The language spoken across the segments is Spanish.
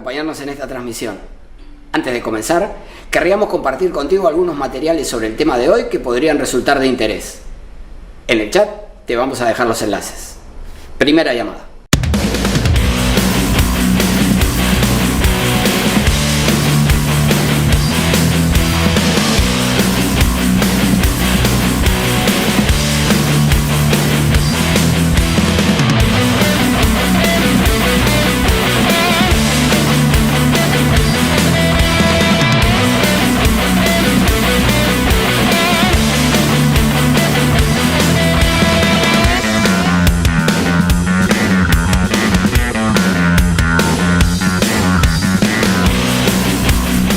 acompañarnos en esta transmisión. Antes de comenzar, querríamos compartir contigo algunos materiales sobre el tema de hoy que podrían resultar de interés. En el chat te vamos a dejar los enlaces. Primera llamada.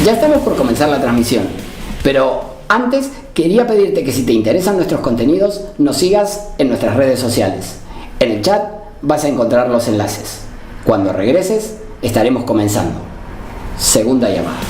Ya estamos por comenzar la transmisión, pero antes quería pedirte que si te interesan nuestros contenidos, nos sigas en nuestras redes sociales. En el chat vas a encontrar los enlaces. Cuando regreses, estaremos comenzando. Segunda llamada.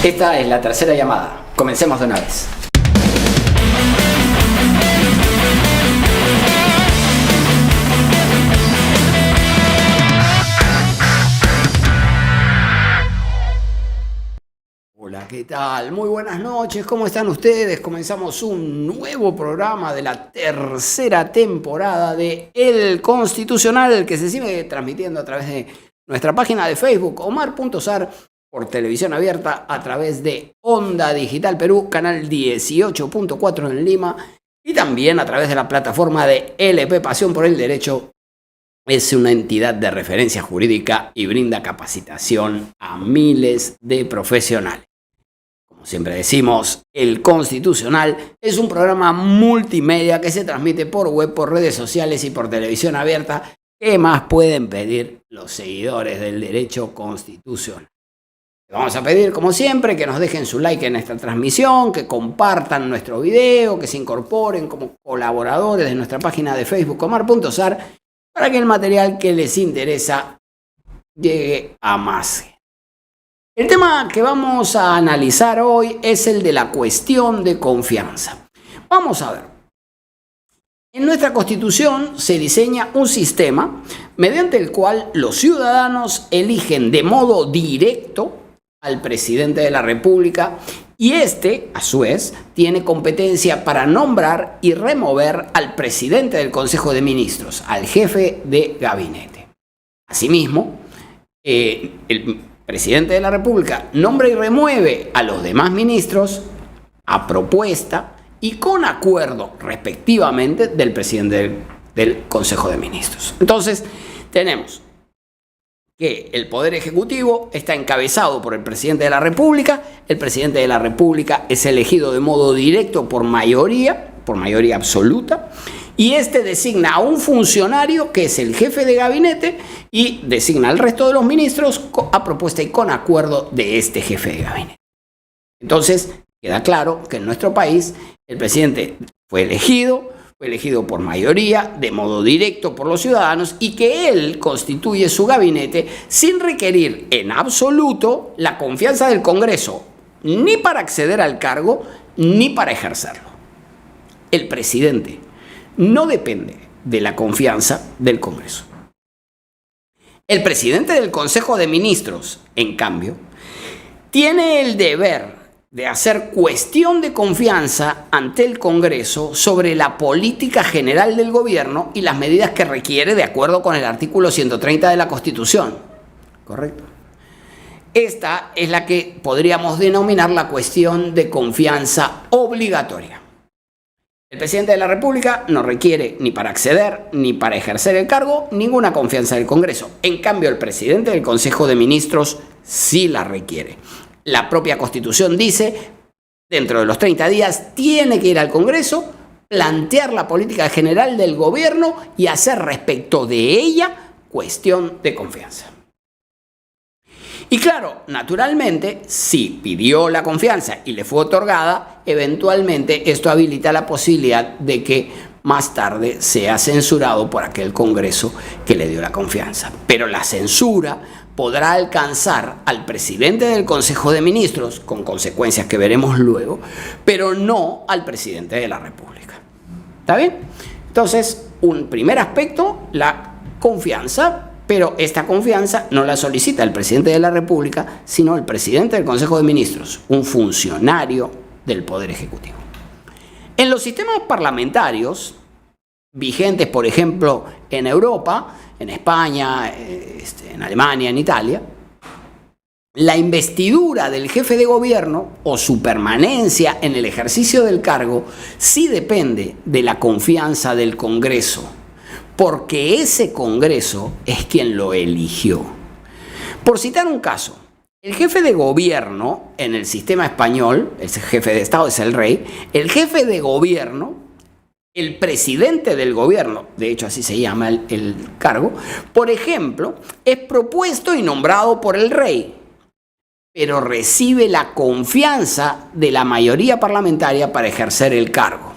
Esta es la tercera llamada. Comencemos de una vez. Hola, ¿qué tal? Muy buenas noches, ¿cómo están ustedes? Comenzamos un nuevo programa de la tercera temporada de El Constitucional, que se sigue transmitiendo a través de nuestra página de Facebook, Omar.Sar, por televisión abierta a través de Onda Digital Perú, canal 18.4 en Lima, y también a través de la plataforma de LP Pasión por el Derecho. Es una entidad de referencia jurídica y brinda capacitación a miles de profesionales. Como siempre decimos, El Constitucional es un programa multimedia que se transmite por web, por redes sociales y por televisión abierta. ¿Qué más pueden pedir los seguidores del derecho constitucional? Vamos a pedir, como siempre, que nos dejen su like en esta transmisión, que compartan nuestro video, que se incorporen como colaboradores de nuestra página de Facebook, Omar.Sar, para que el material que les interesa llegue a más. El tema que vamos a analizar hoy es el de la cuestión de confianza. Vamos a ver. En nuestra Constitución se diseña un sistema mediante el cual los ciudadanos eligen de modo directo al presidente de la República y este, a su vez, tiene competencia para nombrar y remover al presidente del Consejo de Ministros, al jefe de gabinete. Asimismo, el presidente de la República nombra y remueve a los demás ministros a propuesta y con acuerdo, respectivamente, del presidente del Consejo de Ministros. Entonces, tenemos que el Poder Ejecutivo está encabezado por el Presidente de la República. El Presidente de la República es elegido de modo directo por mayoría absoluta, y este designa a un funcionario que es el jefe de gabinete y designa al resto de los ministros a propuesta y con acuerdo de este jefe de gabinete. Entonces, queda claro que en nuestro país el presidente fue elegido por mayoría, de modo directo por los ciudadanos, y que él constituye su gabinete sin requerir en absoluto la confianza del Congreso, ni para acceder al cargo, ni para ejercerlo. El presidente no depende de la confianza del Congreso. El presidente del Consejo de Ministros, en cambio, tiene el deber de hacer cuestión de confianza ante el Congreso sobre la política general del gobierno y las medidas que requiere de acuerdo con el artículo 130 de la Constitución. ¿Correcto? Esta es la que podríamos denominar la cuestión de confianza obligatoria. El presidente de la República no requiere ni para acceder ni para ejercer el cargo ninguna confianza del Congreso. En cambio, el presidente del Consejo de Ministros sí la requiere. La propia Constitución dice, dentro de los 30 días tiene que ir al Congreso, plantear la política general del gobierno y hacer respecto de ella cuestión de confianza. Y claro, naturalmente, si pidió la confianza y le fue otorgada, eventualmente esto habilita la posibilidad de que más tarde sea censurado por aquel Congreso que le dio la confianza. Pero la censura podrá alcanzar al presidente del Consejo de Ministros, con consecuencias que veremos luego, pero no al presidente de la República. ¿Está bien? Entonces, un primer aspecto, la confianza. Pero esta confianza no la solicita el presidente de la República, sino el presidente del Consejo de Ministros, un funcionario del Poder Ejecutivo. En los sistemas parlamentarios vigentes, por ejemplo, en Europa, en España, en Alemania, en Italia, la investidura del jefe de gobierno o su permanencia en el ejercicio del cargo sí depende de la confianza del Congreso, porque ese Congreso es quien lo eligió. Por citar un caso, el jefe de gobierno en el sistema español, el jefe de Estado es el rey, el jefe de gobierno, el presidente del gobierno, de hecho así se llama el cargo, por ejemplo, es propuesto y nombrado por el rey, pero recibe la confianza de la mayoría parlamentaria para ejercer el cargo.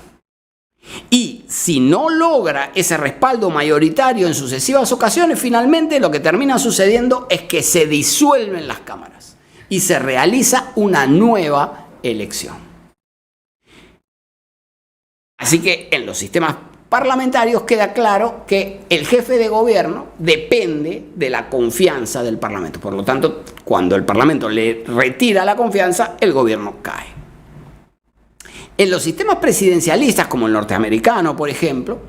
Y si no logra ese respaldo mayoritario en sucesivas ocasiones, finalmente lo que termina sucediendo es que se disuelven las cámaras y se realiza una nueva elección. Así que en los sistemas parlamentarios queda claro que el jefe de gobierno depende de la confianza del Parlamento. Por lo tanto, cuando el Parlamento le retira la confianza, el gobierno cae. En los sistemas presidencialistas, como el norteamericano, por ejemplo,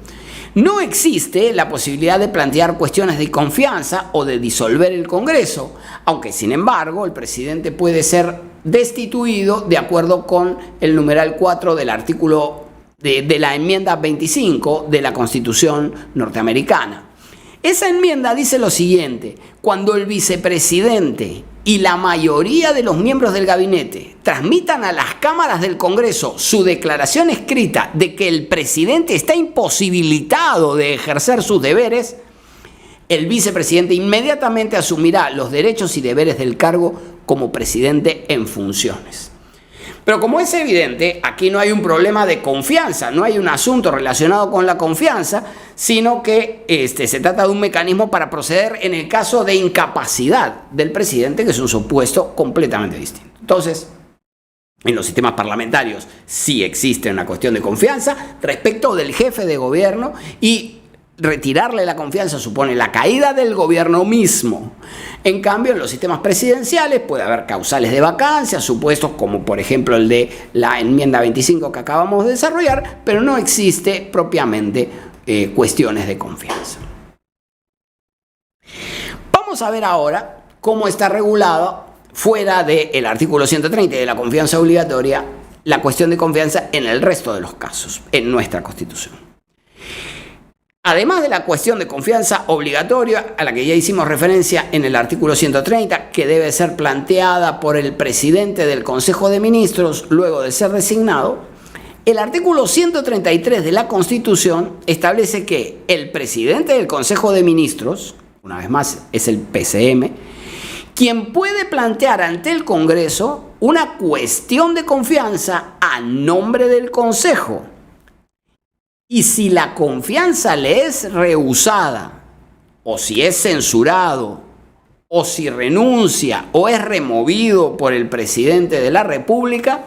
no existe la posibilidad de plantear cuestiones de confianza o de disolver el Congreso, aunque, sin embargo, el presidente puede ser destituido de acuerdo con el numeral 4 del artículo de la enmienda 25 de la Constitución norteamericana. Esa enmienda dice lo siguiente: cuando el vicepresidente y la mayoría de los miembros del gabinete transmitan a las cámaras del Congreso su declaración escrita de que el presidente está imposibilitado de ejercer sus deberes, el vicepresidente inmediatamente asumirá los derechos y deberes del cargo como presidente en funciones. Pero como es evidente, aquí no hay un problema de confianza, no hay un asunto relacionado con la confianza, sino que se trata de un mecanismo para proceder en el caso de incapacidad del presidente, que es un supuesto completamente distinto. Entonces, en los sistemas parlamentarios sí existe una cuestión de confianza respecto del jefe de gobierno, y retirarle la confianza supone la caída del gobierno mismo. En cambio, en los sistemas presidenciales puede haber causales de vacancia, supuestos como por ejemplo el de la enmienda 25 que acabamos de desarrollar, pero no existe propiamente cuestiones de confianza. Vamos a ver ahora cómo está regulado, fuera del artículo 130 y de la confianza obligatoria, la cuestión de confianza en el resto de los casos, en nuestra Constitución. Además de la cuestión de confianza obligatoria, a la que ya hicimos referencia en el artículo 130, que debe ser planteada por el presidente del Consejo de Ministros luego de ser designado, el artículo 133 de la Constitución establece que el presidente del Consejo de Ministros, una vez más es el PCM, quien puede plantear ante el Congreso una cuestión de confianza a nombre del Consejo. Y si la confianza le es rehusada, o si es censurado, o si renuncia o es removido por el presidente de la República,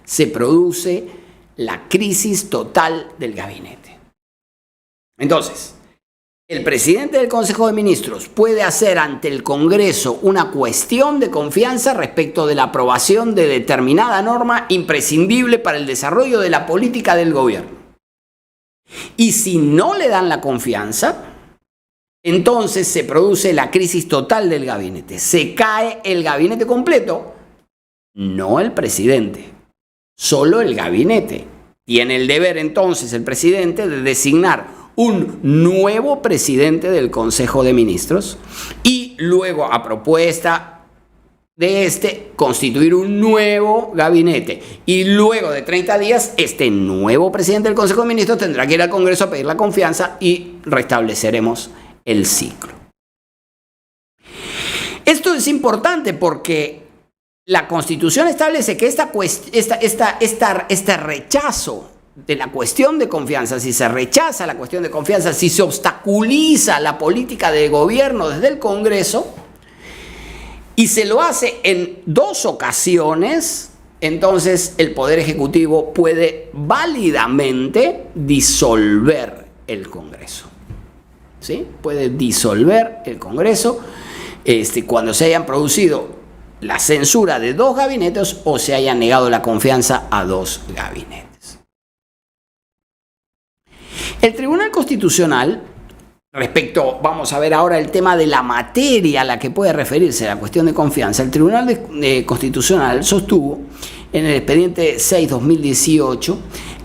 se produce la crisis total del gabinete. Entonces, el presidente del Consejo de Ministros puede hacer ante el Congreso una cuestión de confianza respecto de la aprobación de determinada norma imprescindible para el desarrollo de la política del gobierno. Y si no le dan la confianza, entonces se produce la crisis total del gabinete. Se cae el gabinete completo, no el presidente, solo el gabinete. Tiene el deber entonces el presidente de designar un nuevo presidente del Consejo de Ministros y luego, a propuesta de constituir un nuevo gabinete. Y luego de 30 días, este nuevo presidente del Consejo de Ministros tendrá que ir al Congreso a pedir la confianza y restableceremos el ciclo. Esto es importante porque la Constitución establece que este rechazo de la cuestión de confianza, si se rechaza la cuestión de confianza, si se obstaculiza la política de gobierno desde el Congreso, y se lo hace en 2 ocasiones, entonces el Poder Ejecutivo puede válidamente disolver el Congreso. ¿Sí? Puede disolver el Congreso cuando se hayan producido la censura de 2 gabinetes o se haya negado la confianza a 2 gabinetes. El Tribunal Constitucional, vamos a ver ahora el tema de la materia a la que puede referirse la cuestión de confianza. El Tribunal Constitucional sostuvo en el expediente 6/2018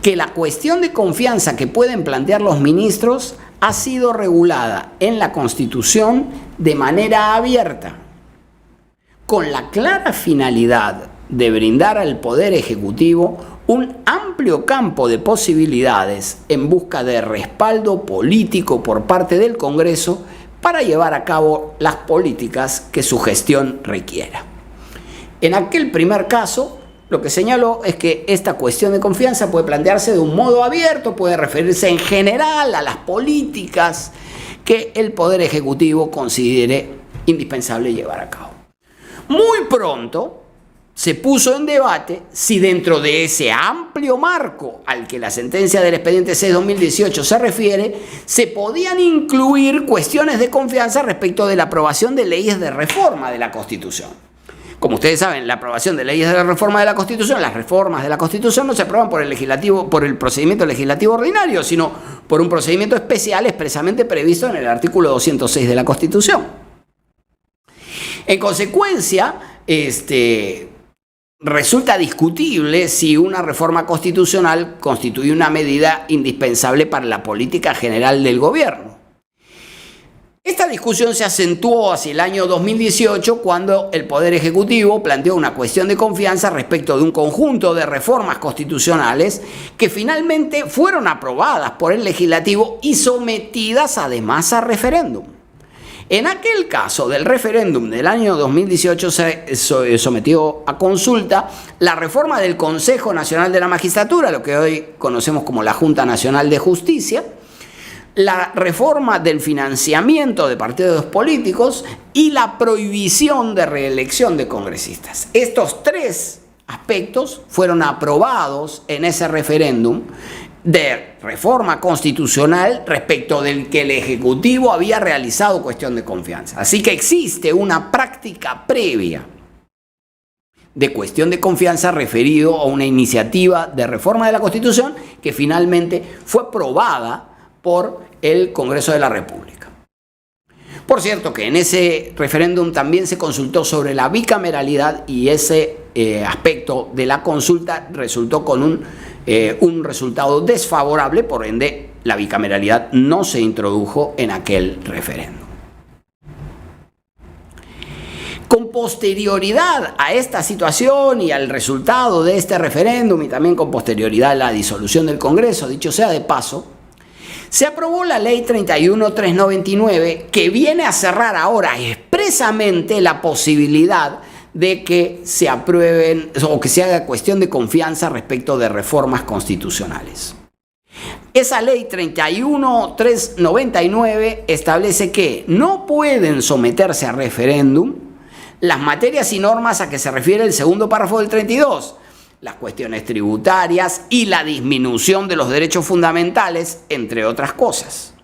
que la cuestión de confianza que pueden plantear los ministros ha sido regulada en la Constitución de manera abierta, con la clara finalidad de brindar al Poder Ejecutivo un amplio campo de posibilidades en busca de respaldo político por parte del Congreso para llevar a cabo las políticas que su gestión requiera. En aquel primer caso, lo que señaló es que esta cuestión de confianza puede plantearse de un modo abierto, puede referirse en general a las políticas que el Poder Ejecutivo considere indispensable llevar a cabo. Muy pronto se puso en debate si dentro de ese amplio marco al que la sentencia del expediente 6/2018 se refiere, se podían incluir cuestiones de confianza respecto de la aprobación de leyes de reforma de la Constitución. Como ustedes saben, la aprobación de leyes de reforma de la Constitución, las reformas de la Constitución no se aprueban por el procedimiento legislativo ordinario, sino por un procedimiento especial expresamente previsto en el artículo 206 de la Constitución. En consecuencia, resulta discutible si una reforma constitucional constituye una medida indispensable para la política general del gobierno. Esta discusión se acentuó hacia el año 2018 cuando el Poder Ejecutivo planteó una cuestión de confianza respecto de un conjunto de reformas constitucionales que finalmente fueron aprobadas por el Legislativo y sometidas además a referéndum. En aquel caso del referéndum del año 2018 se sometió a consulta la reforma del Consejo Nacional de la Magistratura, lo que hoy conocemos como la Junta Nacional de Justicia, la reforma del financiamiento de partidos políticos y la prohibición de reelección de congresistas. Estos 3 aspectos fueron aprobados en ese referéndum de reforma constitucional respecto del que el Ejecutivo había realizado cuestión de confianza. Así que existe una práctica previa de cuestión de confianza referido a una iniciativa de reforma de la Constitución que finalmente fue aprobada por el Congreso de la República. Por cierto que en ese referéndum también se consultó sobre la bicameralidad y ese aspecto de la consulta resultó con un resultado desfavorable, por ende la bicameralidad no se introdujo en aquel referéndum. Con posterioridad a esta situación y al resultado de este referéndum y también con posterioridad a la disolución del Congreso, dicho sea de paso, se aprobó la Ley 31.399 que viene a cerrar ahora expresamente la posibilidad de que se aprueben o que se haga cuestión de confianza respecto de reformas constitucionales. Esa Ley 31.399 establece que no pueden someterse a referéndum las materias y normas a que se refiere el segundo párrafo del 32, las cuestiones tributarias y la disminución de los derechos fundamentales, entre otras cosas.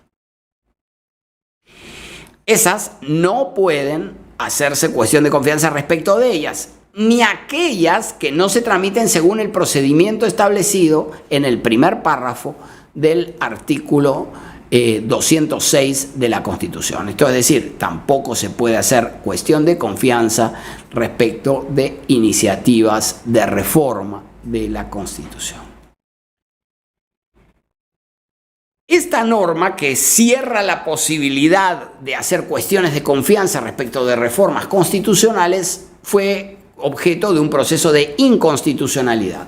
Esas no pueden hacerse cuestión de confianza respecto de ellas, ni aquellas que no se tramiten según el procedimiento establecido en el primer párrafo del artículo 206 de la Constitución. Esto es decir, tampoco se puede hacer cuestión de confianza respecto de iniciativas de reforma de la Constitución. Esta norma, que cierra la posibilidad de hacer cuestiones de confianza respecto de reformas constitucionales, fue objeto de un proceso de inconstitucionalidad.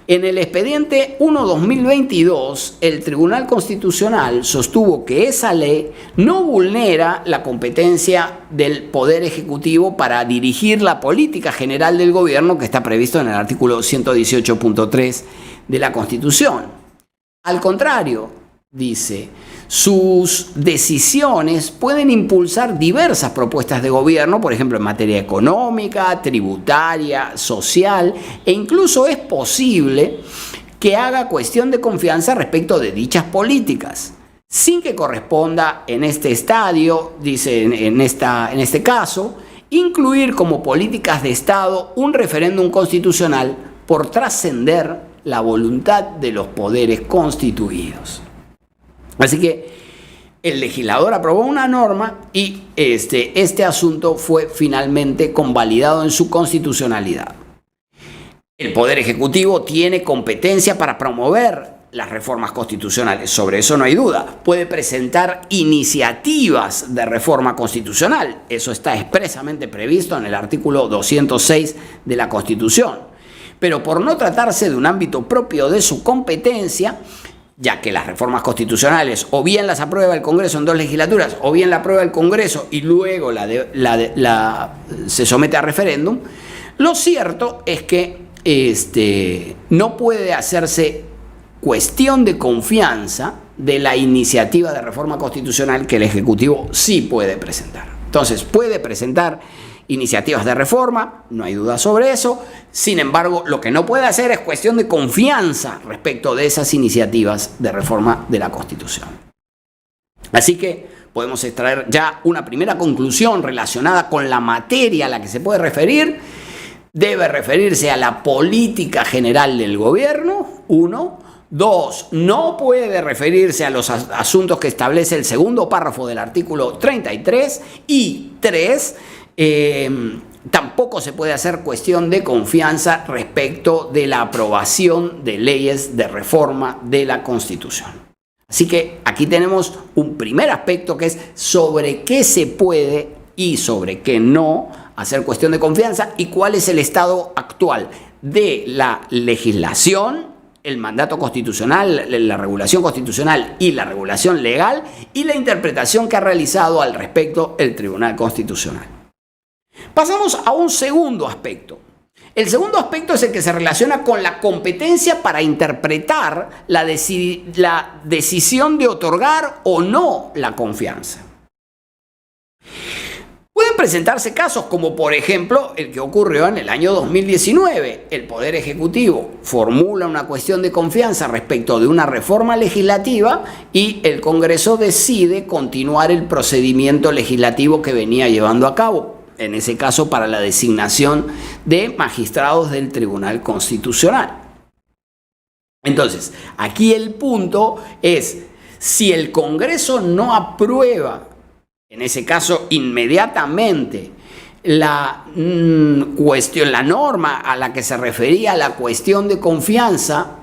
En el expediente 1/2022, el Tribunal Constitucional sostuvo que esa ley no vulnera la competencia del Poder Ejecutivo para dirigir la política general del gobierno que está previsto en el artículo 118.3 de la Constitución. Al contrario, dice, sus decisiones pueden impulsar diversas propuestas de gobierno, por ejemplo, en materia económica, tributaria, social, e incluso es posible que haga cuestión de confianza respecto de dichas políticas, sin que corresponda en este estadio, dice en este caso, incluir como políticas de Estado un referéndum constitucional por trascender la voluntad de los poderes constituidos. Así que el legislador aprobó una norma y este asunto fue finalmente convalidado en su constitucionalidad. El Poder Ejecutivo tiene competencia para promover las reformas constitucionales, sobre eso no hay duda. Puede presentar iniciativas de reforma constitucional, eso está expresamente previsto en el artículo 206 de la Constitución. Pero por no tratarse de un ámbito propio de su competencia, ya que las reformas constitucionales o bien las aprueba el Congreso en 2 legislaturas o bien la aprueba el Congreso y luego se somete a referéndum, lo cierto es que no puede hacerse cuestión de confianza de la iniciativa de reforma constitucional que el Ejecutivo sí puede presentar. Entonces, puede presentar iniciativas de reforma, no hay duda sobre eso. Sin embargo, lo que no puede hacer es cuestión de confianza respecto de esas iniciativas de reforma de la Constitución. Así que podemos extraer ya una primera conclusión relacionada con la materia a la que se puede referir. Debe referirse a la política general del gobierno, 1. 2. No puede referirse a los asuntos que establece el segundo párrafo del artículo 33. Y 3. Tampoco se puede hacer cuestión de confianza respecto de la aprobación de leyes de reforma de la Constitución. Así que aquí tenemos un primer aspecto que es sobre qué se puede y sobre qué no hacer cuestión de confianza y cuál es el estado actual de la legislación, el mandato constitucional, la regulación constitucional y la regulación legal y la interpretación que ha realizado al respecto el Tribunal Constitucional. Pasamos a un segundo aspecto. El segundo aspecto es el que se relaciona con la competencia para interpretar la decisión de otorgar o no la confianza. Pueden presentarse casos como, por ejemplo, el que ocurrió en el año 2019. El Poder Ejecutivo formula una cuestión de confianza respecto de una reforma legislativa y el Congreso decide continuar el procedimiento legislativo que venía llevando a cabo, en ese caso para la designación de magistrados del Tribunal Constitucional. Entonces, aquí el punto es, si el Congreso no aprueba, en ese caso inmediatamente, la norma a la que se refería la cuestión de confianza,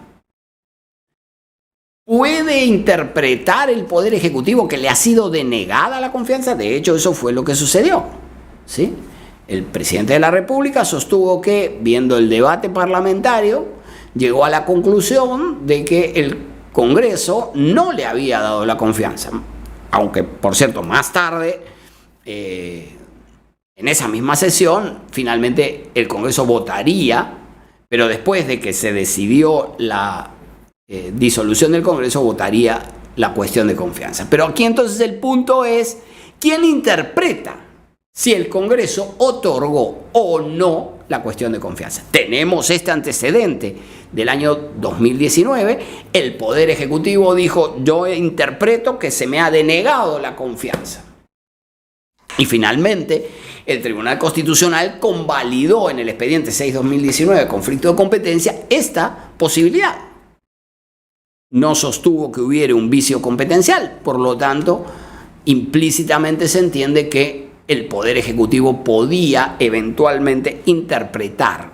¿puede interpretar el Poder Ejecutivo que le ha sido denegada la confianza? De hecho, eso fue lo que sucedió. ¿Sí? El presidente de la República sostuvo que, viendo el debate parlamentario, llegó a la conclusión de que el Congreso no le había dado la confianza. Aunque, por cierto, más tarde, en esa misma sesión, finalmente el Congreso votaría, pero después de que se decidió la disolución del Congreso, votaría la cuestión de confianza. Pero aquí entonces el punto es, ¿quién interpreta si el Congreso otorgó o no la cuestión de confianza? Tenemos este antecedente del año 2019. El Poder Ejecutivo dijo, yo interpreto que se me ha denegado la confianza. Y finalmente, el Tribunal Constitucional convalidó en el expediente 6/2019, conflicto de competencia, esta posibilidad. no sostuvo que hubiera un vicio competencial, por lo tanto, implícitamente se entiende que el Poder Ejecutivo podía eventualmente interpretar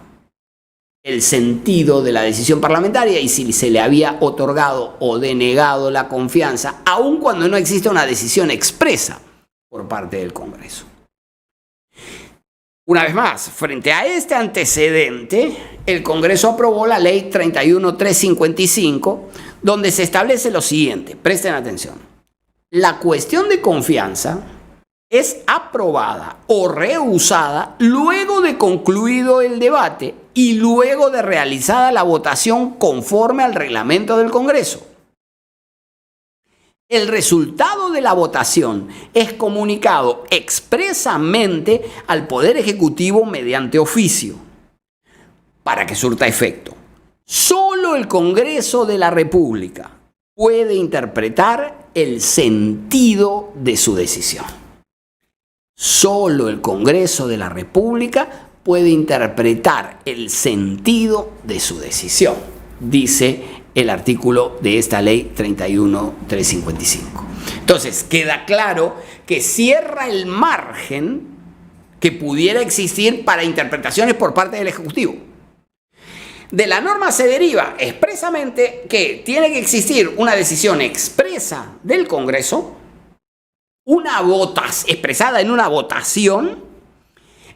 el sentido de la decisión parlamentaria y si se le había otorgado o denegado la confianza, aun cuando no existe una decisión expresa por parte del Congreso. Una vez más, frente a este antecedente, el Congreso aprobó la Ley 31.355, donde se establece lo siguiente, presten atención. La cuestión de confianza es aprobada o rehusada luego de concluido el debate y luego de realizada la votación conforme al reglamento del Congreso. El resultado de la votación es comunicado expresamente al Poder Ejecutivo mediante oficio para que surta efecto. Solo el Congreso de la República puede interpretar el sentido de su decisión. Solo el Congreso de la República puede interpretar el sentido de su decisión, dice el artículo de esta ley 31.355. Entonces, queda claro que cierra el margen que pudiera existir para interpretaciones por parte del Ejecutivo. De la norma se deriva expresamente que tiene que existir una decisión expresa del Congreso, una expresada en una votación.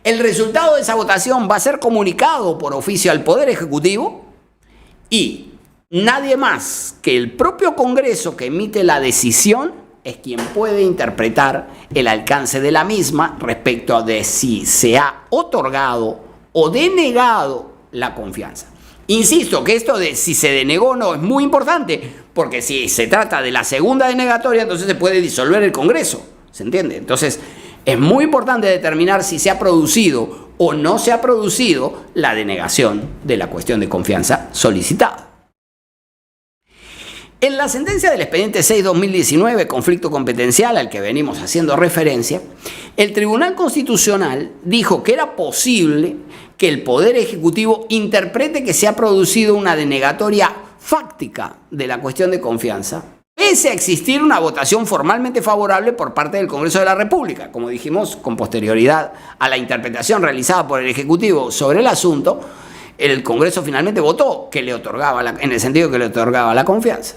El resultado de esa votación va a ser comunicado por oficio al Poder Ejecutivo y nadie más que el propio Congreso que emite la decisión es quien puede interpretar el alcance de la misma respecto de si se ha otorgado o denegado la confianza. Insisto que esto de si se denegó o no es muy importante, porque si se trata de la segunda denegatoria, entonces se puede disolver el Congreso, ¿se entiende? Entonces, es muy importante determinar si se ha producido o no se ha producido la denegación de la cuestión de confianza solicitada. En la sentencia del expediente 6/2019, conflicto competencial al que venimos haciendo referencia, el Tribunal Constitucional dijo que era posible que el Poder Ejecutivo interprete que se ha producido una denegatoria fáctica de la cuestión de confianza, pese a existir una votación formalmente favorable por parte del Congreso de la República. Como dijimos, con posterioridad a la interpretación realizada por el Ejecutivo sobre el asunto, el Congreso finalmente votó que le otorgaba en el sentido que le otorgaba la confianza.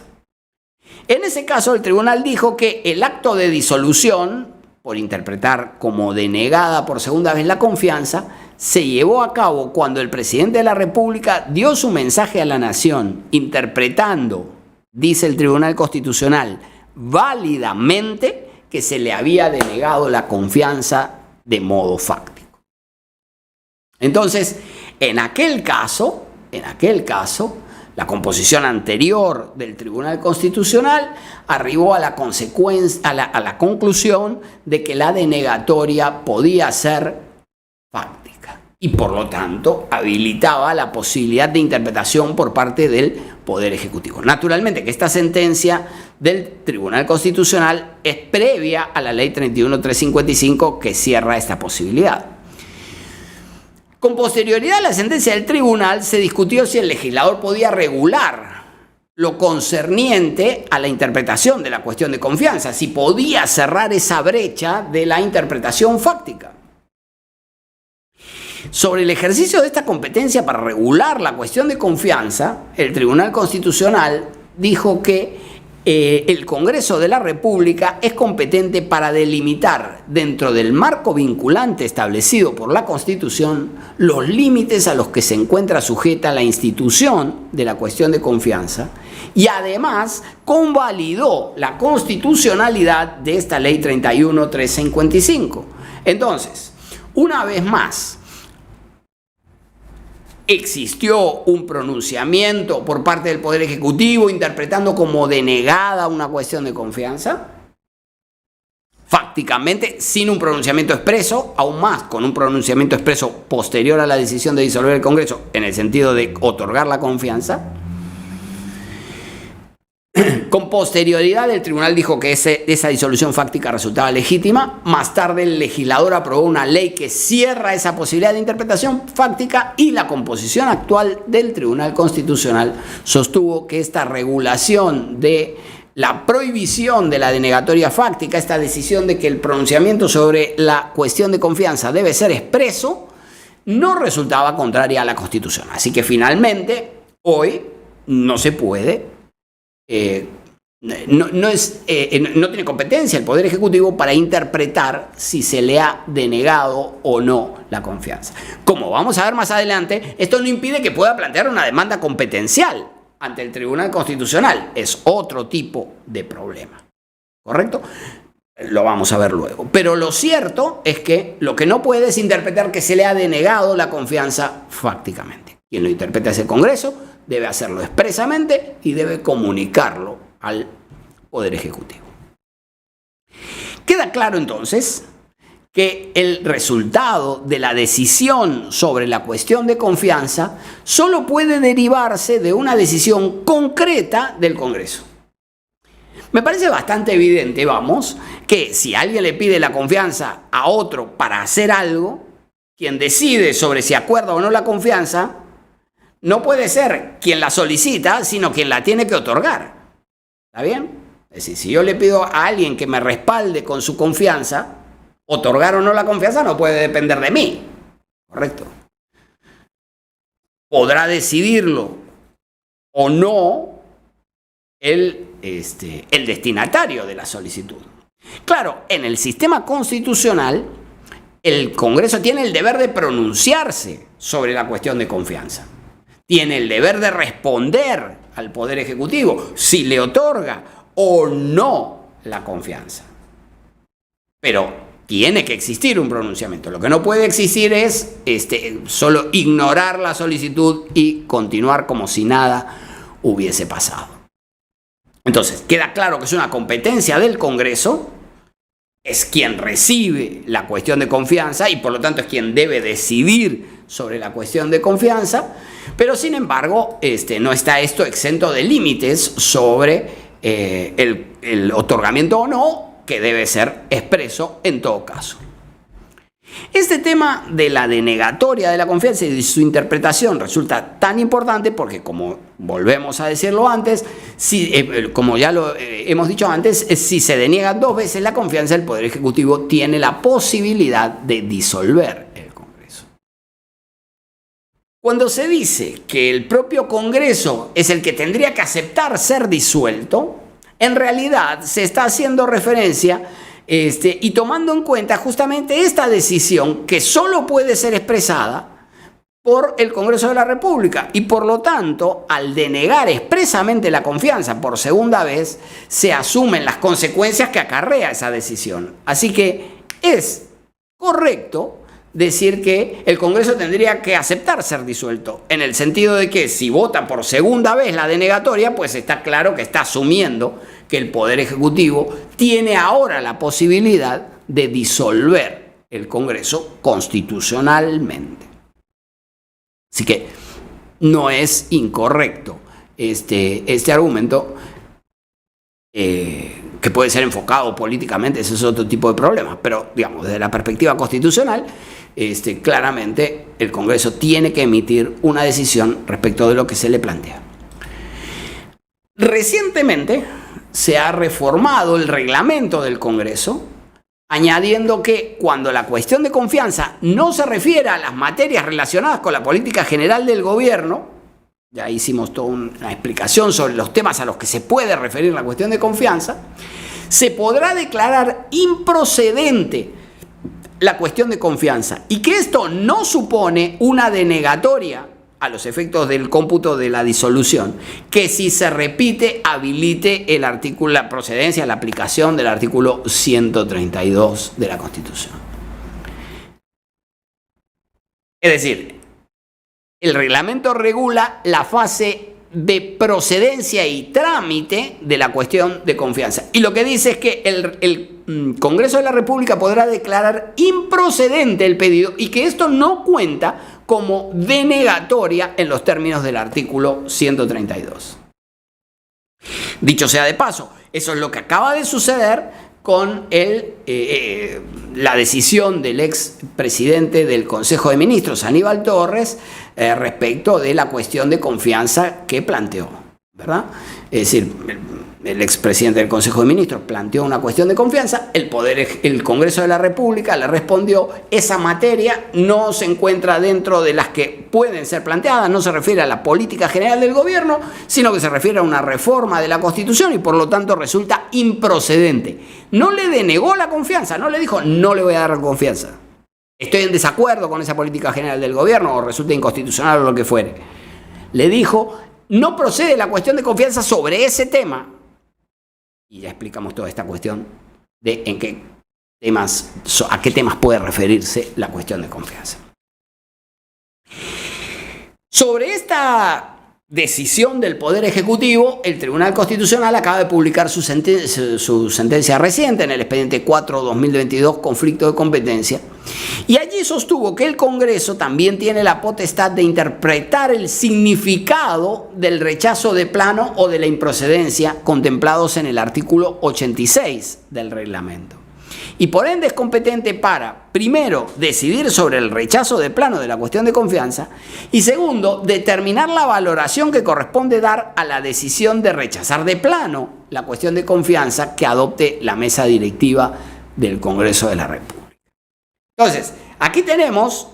En ese caso, el tribunal dijo que el acto de disolución, por interpretar como denegada por segunda vez la confianza, se llevó a cabo cuando el presidente de la República dio su mensaje a la nación, interpretando, dice el Tribunal Constitucional, válidamente que se le había denegado la confianza de modo fáctico. Entonces, en aquel caso, la composición anterior del Tribunal Constitucional arribó a la conclusión de que la denegatoria podía ser fáctica y por lo tanto habilitaba la posibilidad de interpretación por parte del Poder Ejecutivo. Naturalmente que esta sentencia del Tribunal Constitucional es previa a la Ley 31.355 que cierra esta posibilidad. Con posterioridad a la sentencia del tribunal se discutió si el legislador podía regular lo concerniente a la interpretación de la cuestión de confianza, si podía cerrar esa brecha de la interpretación fáctica. Sobre el ejercicio de esta competencia para regular la cuestión de confianza, el Tribunal Constitucional dijo que el Congreso de la República es competente para delimitar dentro del marco vinculante establecido por la Constitución los límites a los que se encuentra sujeta la institución de la cuestión de confianza y además convalidó la constitucionalidad de esta Ley 31.355. Entonces, una vez más, existió un pronunciamiento por parte del Poder Ejecutivo interpretando como denegada una cuestión de confianza, fácticamente sin un pronunciamiento expreso, aún más con un pronunciamiento expreso posterior a la decisión de disolver el Congreso en el sentido de otorgar la confianza. Con posterioridad, el tribunal dijo que esa disolución fáctica resultaba legítima. Más tarde, el legislador aprobó una ley que cierra esa posibilidad de interpretación fáctica y la composición actual del Tribunal Constitucional sostuvo que esta regulación de la prohibición de la denegatoria fáctica, esta decisión de que el pronunciamiento sobre la cuestión de confianza debe ser expreso, no resultaba contraria a la Constitución. Así que finalmente, hoy no se puede. No tiene competencia el Poder Ejecutivo para interpretar si se le ha denegado o no la confianza. Como vamos a ver más adelante, esto no impide que pueda plantear una demanda competencial ante el Tribunal Constitucional. Es otro tipo de problema. ¿Correcto? Lo vamos a ver luego. Pero lo cierto es que lo que no puede es interpretar que se le ha denegado la confianza fácticamente. Quien lo interpreta es el Congreso. Debe hacerlo expresamente y debe comunicarlo al Poder Ejecutivo. Queda claro entonces que el resultado de la decisión sobre la cuestión de confianza solo puede derivarse de una decisión concreta del Congreso. Me parece bastante evidente, que si alguien le pide la confianza a otro para hacer algo, quien decide sobre si acuerda o no la confianza no puede ser quien la solicita, sino quien la tiene que otorgar. ¿Está bien? Es decir, si yo le pido a alguien que me respalde con su confianza, otorgar o no la confianza no puede depender de mí. ¿Correcto? Podrá decidirlo o no el destinatario de la solicitud. Claro, en el sistema constitucional, el Congreso tiene el deber de pronunciarse sobre la cuestión de confianza. Tiene el deber de responder al Poder Ejecutivo si le otorga o no la confianza. Pero tiene que existir un pronunciamiento. Lo que no puede existir es solo ignorar la solicitud y continuar como si nada hubiese pasado. Entonces, queda claro que es una competencia del Congreso, es quien recibe la cuestión de confianza y por lo tanto es quien debe decidir sobre la cuestión de confianza, pero sin embargo no está esto exento de límites sobre el otorgamiento o no, que debe ser expreso en todo caso. Este tema de la denegatoria de la confianza y de su interpretación resulta tan importante porque, como volvemos a decirlo antes, como ya lo hemos dicho antes, si se deniega 2 veces la confianza, el Poder Ejecutivo tiene la posibilidad de disolver el Congreso. Cuando se dice que el propio Congreso es el que tendría que aceptar ser disuelto, en realidad se está haciendo referencia y tomando en cuenta justamente esta decisión que solo puede ser expresada por el Congreso de la República y por lo tanto, al denegar expresamente la confianza por segunda vez, se asumen las consecuencias que acarrea esa decisión. Así que es correcto decir que el Congreso tendría que aceptar ser disuelto, en el sentido de que si vota por segunda vez la denegatoria, pues está claro que está asumiendo que el Poder Ejecutivo tiene ahora la posibilidad de disolver el Congreso constitucionalmente. Así que no es incorrecto este argumento que puede ser enfocado políticamente, ese es otro tipo de problema, pero digamos, desde la perspectiva constitucional, claramente el Congreso tiene que emitir una decisión respecto de lo que se le plantea. Recientemente se ha reformado el reglamento del Congreso, añadiendo que cuando la cuestión de confianza no se refiere a las materias relacionadas con la política general del gobierno, ya hicimos toda una explicación sobre los temas a los que se puede referir la cuestión de confianza, se podrá declarar improcedente la cuestión de confianza y que esto no supone una denegatoria a los efectos del cómputo de la disolución, que si se repite habilite el artículo, la procedencia, la aplicación del artículo 132 de la Constitución. Es decir, el reglamento regula la fase de procedencia y trámite de la cuestión de confianza. Y lo que dice es que el Congreso de la República podrá declarar improcedente el pedido y que esto no cuenta como denegatoria en los términos del artículo 132. Dicho sea de paso, eso es lo que acaba de suceder con la decisión del ex presidente del Consejo de Ministros, Aníbal Torres, respecto de la cuestión de confianza que planteó, ¿verdad? Es decir, el expresidente del Consejo de Ministros planteó una cuestión de confianza, el Congreso de la República le respondió, esa materia no se encuentra dentro de las que pueden ser planteadas, no se refiere a la política general del gobierno, sino que se refiere a una reforma de la Constitución y por lo tanto resulta improcedente. No le denegó la confianza, no le dijo, no le voy a dar confianza. Estoy en desacuerdo con esa política general del gobierno o resulta inconstitucional o lo que fuere. Le dijo, no procede la cuestión de confianza sobre ese tema. Y ya explicamos toda esta cuestión de a qué temas puede referirse la cuestión de confianza. Sobre esta decisión del Poder Ejecutivo, el Tribunal Constitucional acaba de publicar su sentencia reciente en el expediente 4/2022, conflicto de competencia, y allí sostuvo que el Congreso también tiene la potestad de interpretar el significado del rechazo de plano o de la improcedencia contemplados en el artículo 86 del reglamento. Y por ende es competente para, primero, decidir sobre el rechazo de plano de la cuestión de confianza y segundo, determinar la valoración que corresponde dar a la decisión de rechazar de plano la cuestión de confianza que adopte la mesa directiva del Congreso de la República. Entonces, aquí tenemos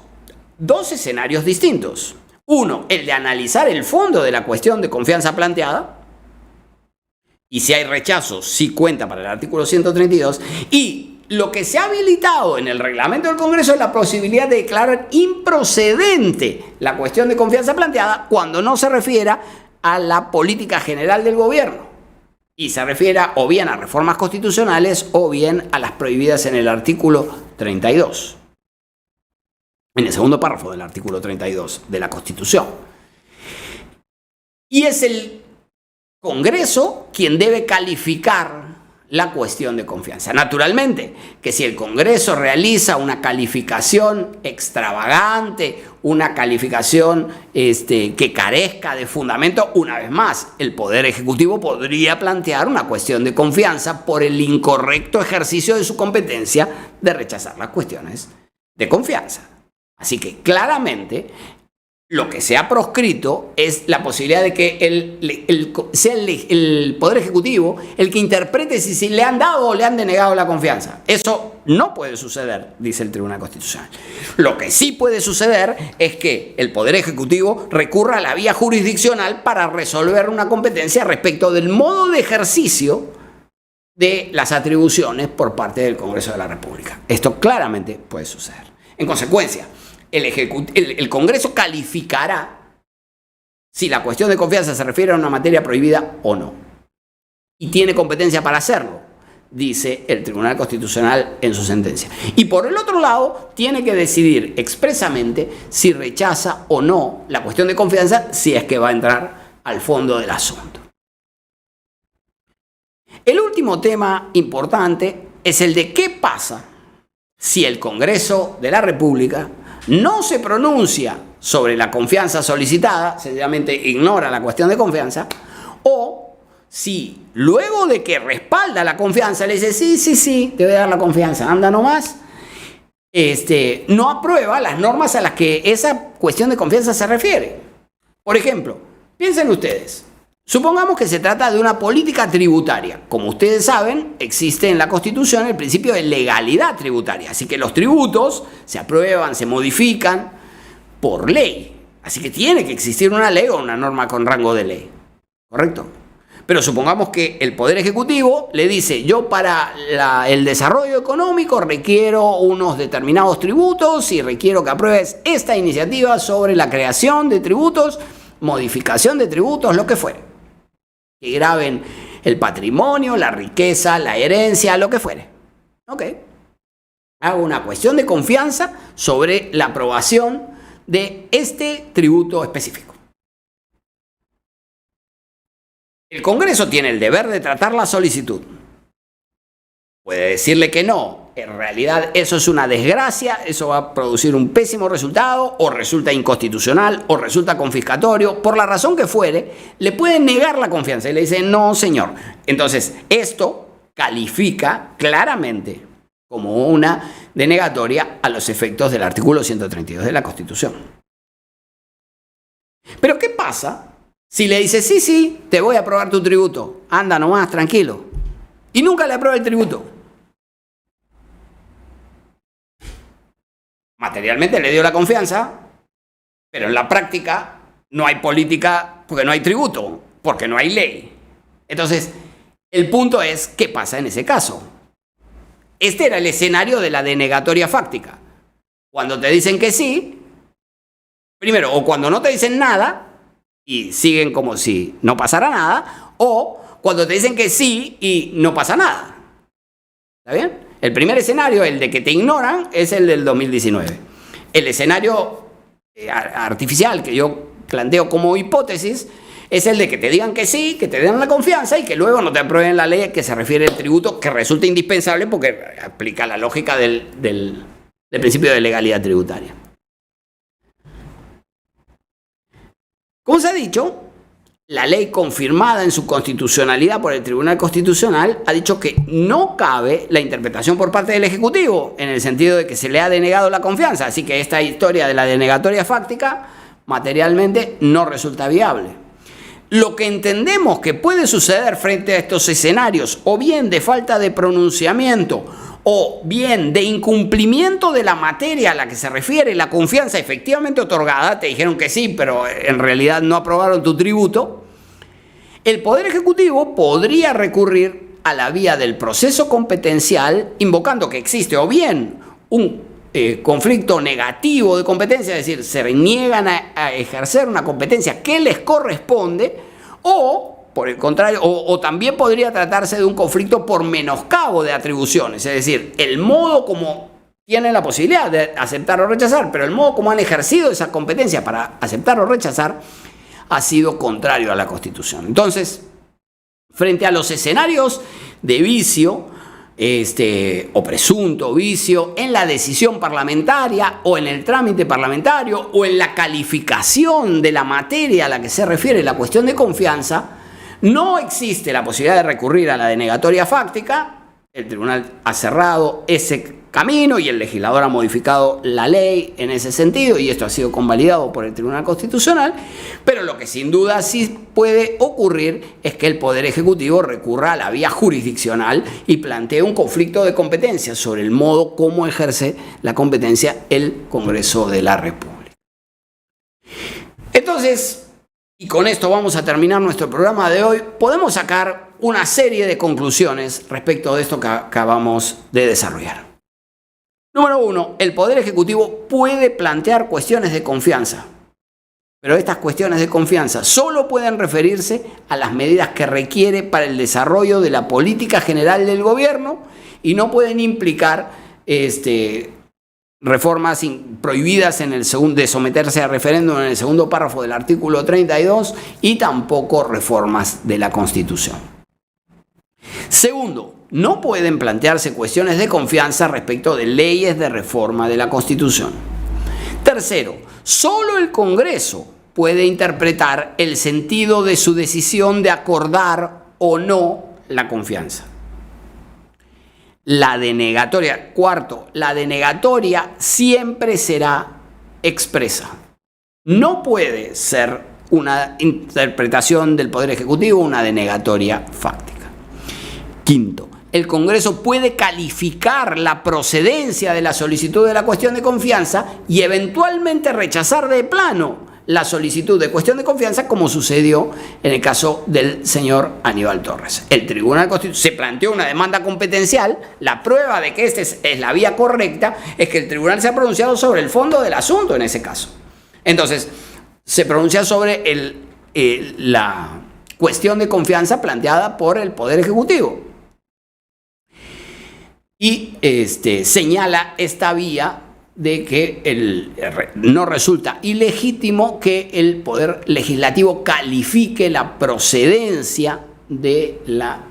dos escenarios distintos. Uno, el de analizar el fondo de la cuestión de confianza planteada y si hay rechazo, sí cuenta para el artículo 132 y lo que se ha habilitado en el reglamento del Congreso es la posibilidad de declarar improcedente la cuestión de confianza planteada cuando no se refiera a la política general del gobierno y se refiera o bien a reformas constitucionales o bien a las prohibidas en el artículo 32, en el segundo párrafo del artículo 32 de la Constitución. Y es el Congreso quien debe calificar la cuestión de confianza. Naturalmente, que si el Congreso realiza una calificación extravagante, una calificación que carezca de fundamento, una vez más, el Poder Ejecutivo podría plantear una cuestión de confianza por el incorrecto ejercicio de su competencia de rechazar las cuestiones de confianza. Así que claramente lo que se ha proscrito es la posibilidad de que sea el Poder Ejecutivo el que interprete si le han dado o le han denegado la confianza. Eso no puede suceder, dice el Tribunal Constitucional. Lo que sí puede suceder es que el Poder Ejecutivo recurra a la vía jurisdiccional para resolver una competencia respecto del modo de ejercicio de las atribuciones por parte del Congreso de la República. Esto claramente puede suceder. En consecuencia, el Congreso calificará si la cuestión de confianza se refiere a una materia prohibida o no. Y tiene competencia para hacerlo, dice el Tribunal Constitucional en su sentencia. Y por el otro lado, tiene que decidir expresamente si rechaza o no la cuestión de confianza, si es que va a entrar al fondo del asunto. El último tema importante es el de qué pasa si el Congreso de la República no se pronuncia sobre la confianza solicitada, sencillamente ignora la cuestión de confianza, o si luego de que respalda la confianza le dice sí, te voy a dar la confianza, anda nomás, no aprueba las normas a las que esa cuestión de confianza se refiere. Por ejemplo, piensen ustedes, supongamos que se trata de una política tributaria. Como ustedes saben, existe en la Constitución el principio de legalidad tributaria. Así que los tributos se aprueban, se modifican por ley. Así que tiene que existir una ley o una norma con rango de ley. ¿Correcto? Pero supongamos que el Poder Ejecutivo le dice, yo para el desarrollo económico requiero unos determinados tributos y requiero que apruebes esta iniciativa sobre la creación de tributos, modificación de tributos, lo que fuere. Que graben el patrimonio, la riqueza, la herencia, lo que fuere. Ok. Hago una cuestión de confianza sobre la aprobación de este tributo específico. El Congreso tiene el deber de tratar la solicitud. Puede decirle que no en realidad eso es una desgracia, eso va a producir un pésimo resultado, o resulta inconstitucional, o resulta confiscatorio, por la razón que fuere, le pueden negar la confianza y le dicen, no señor. Entonces, esto califica claramente como una denegatoria a los efectos del artículo 132 de la Constitución. Pero ¿qué pasa si le dice, sí, te voy a aprobar tu tributo, anda nomás, tranquilo, y nunca le aprueba el tributo? Materialmente le dio la confianza, pero en la práctica no hay política porque no hay tributo, porque no hay ley. Entonces, el punto es, ¿qué pasa en ese caso? Este era el escenario de la denegatoria fáctica. Cuando te dicen que sí, primero, o cuando no te dicen nada y siguen como si no pasara nada, o cuando te dicen que sí y no pasa nada. ¿Está bien? El primer escenario, el de que te ignoran, es el del 2019. El escenario artificial que yo planteo como hipótesis es el de que te digan que sí, que te den la confianza y que luego no te aprueben la ley que se refiere al tributo, que resulta indispensable porque aplica la lógica del principio de legalidad tributaria. Como se ha dicho, la ley confirmada en su constitucionalidad por el Tribunal Constitucional ha dicho que no cabe la interpretación por parte del Ejecutivo en el sentido de que se le ha denegado la confianza. Así que esta historia de la denegatoria fáctica materialmente no resulta viable. Lo que entendemos que puede suceder frente a estos escenarios, o bien de falta de pronunciamiento, o bien de incumplimiento de la materia a la que se refiere la confianza efectivamente otorgada, te dijeron que sí, pero en realidad no aprobaron tu tributo, el Poder Ejecutivo podría recurrir a la vía del proceso competencial, invocando que existe o bien un conflicto negativo de competencia, es decir, se niegan a ejercer una competencia que les corresponde, o por el contrario, o también podría tratarse de un conflicto por menoscabo de atribuciones, es decir, el modo como tienen la posibilidad de aceptar o rechazar, pero el modo como han ejercido esa competencia para aceptar o rechazar ha sido contrario a la Constitución. Entonces, frente a los escenarios de vicio, o presunto vicio en la decisión parlamentaria o en el trámite parlamentario o en la calificación de la materia a la que se refiere la cuestión de confianza, no existe la posibilidad de recurrir a la denegatoria fáctica. El tribunal ha cerrado ese camino y el legislador ha modificado la ley en ese sentido y esto ha sido convalidado por el Tribunal Constitucional, pero lo que sin duda sí puede ocurrir es que el Poder Ejecutivo recurra a la vía jurisdiccional y plantee un conflicto de competencia sobre el modo como ejerce la competencia el Congreso de la República. Entonces, y con esto vamos a terminar nuestro programa de hoy, podemos sacar una serie de conclusiones respecto de esto que acabamos de desarrollar. Número 1, el Poder Ejecutivo puede plantear cuestiones de confianza, pero estas cuestiones de confianza solo pueden referirse a las medidas que requiere para el desarrollo de la política general del gobierno y no pueden implicar reformas prohibidas en el de someterse a referéndum en el segundo párrafo del artículo 32 y tampoco reformas de la Constitución. Segundo, no pueden plantearse cuestiones de confianza respecto de leyes de reforma de la Constitución. Tercero, solo el Congreso puede interpretar el sentido de su decisión de acordar o no la confianza. La denegatoria, cuarto, la denegatoria siempre será expresa. No puede ser una interpretación del Poder Ejecutivo una denegatoria fáctica. Quinto, el Congreso puede calificar la procedencia de la solicitud de la cuestión de confianza y eventualmente rechazar de plano la solicitud de cuestión de confianza, como sucedió en el caso del señor Aníbal Torres. El Tribunal Constitucional se planteó una demanda competencial. La prueba de que esta es la vía correcta es que el tribunal se ha pronunciado sobre el fondo del asunto en ese caso. Entonces, se pronuncia sobre la cuestión de confianza planteada por el Poder Ejecutivo. Y señala esta vía de que no resulta ilegítimo que el Poder Legislativo califique la procedencia de la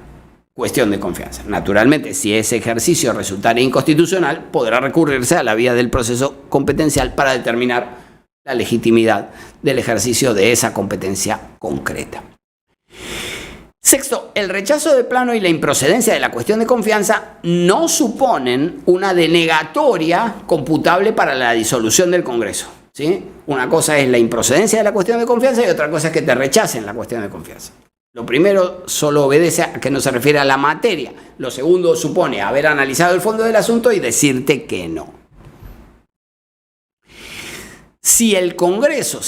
cuestión de confianza. Naturalmente, si ese ejercicio resultara inconstitucional, podrá recurrirse a la vía del proceso competencial para determinar la legitimidad del ejercicio de esa competencia concreta. Sexto, el rechazo de plano y la improcedencia de la cuestión de confianza no suponen una denegatoria computable para la disolución del Congreso, ¿sí? Una cosa es la improcedencia de la cuestión de confianza y otra cosa es que te rechacen la cuestión de confianza. Lo primero solo obedece a que no se refiere a la materia. Lo segundo supone haber analizado el fondo del asunto y decirte que no. Si el Congreso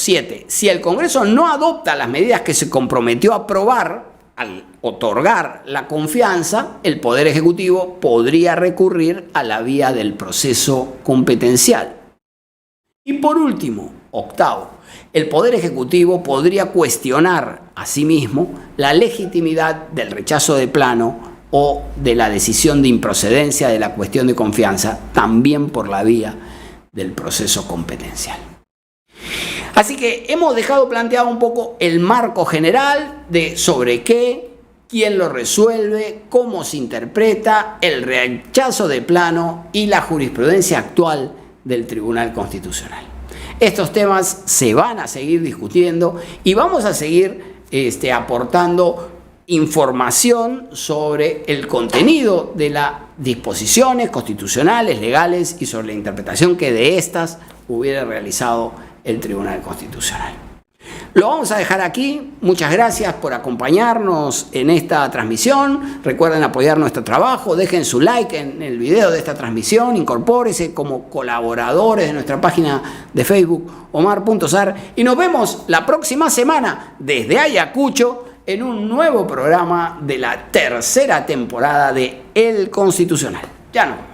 no adopta las medidas que se comprometió a aprobar al otorgar la confianza, el Poder Ejecutivo podría recurrir a la vía del proceso competencial. Y por último, octavo, el Poder Ejecutivo podría cuestionar asimismo la legitimidad del rechazo de plano o de la decisión de improcedencia de la cuestión de confianza, también por la vía del proceso competencial. Así que hemos dejado planteado un poco el marco general de sobre qué, quién lo resuelve, cómo se interpreta, el rechazo de plano y la jurisprudencia actual del Tribunal Constitucional. Estos temas se van a seguir discutiendo y vamos a seguir aportando información sobre el contenido de las disposiciones constitucionales, legales y sobre la interpretación que de estas hubiera realizado el Tribunal Constitucional. Lo vamos a dejar aquí. Muchas gracias por acompañarnos en esta transmisión. Recuerden apoyar nuestro trabajo. Dejen su like en el video de esta transmisión. Incorpórense como colaboradores de nuestra página de Facebook Omar.Sar. Y nos vemos la próxima semana desde Ayacucho en un nuevo programa de la tercera temporada de El Constitucional. Ya nos vemos.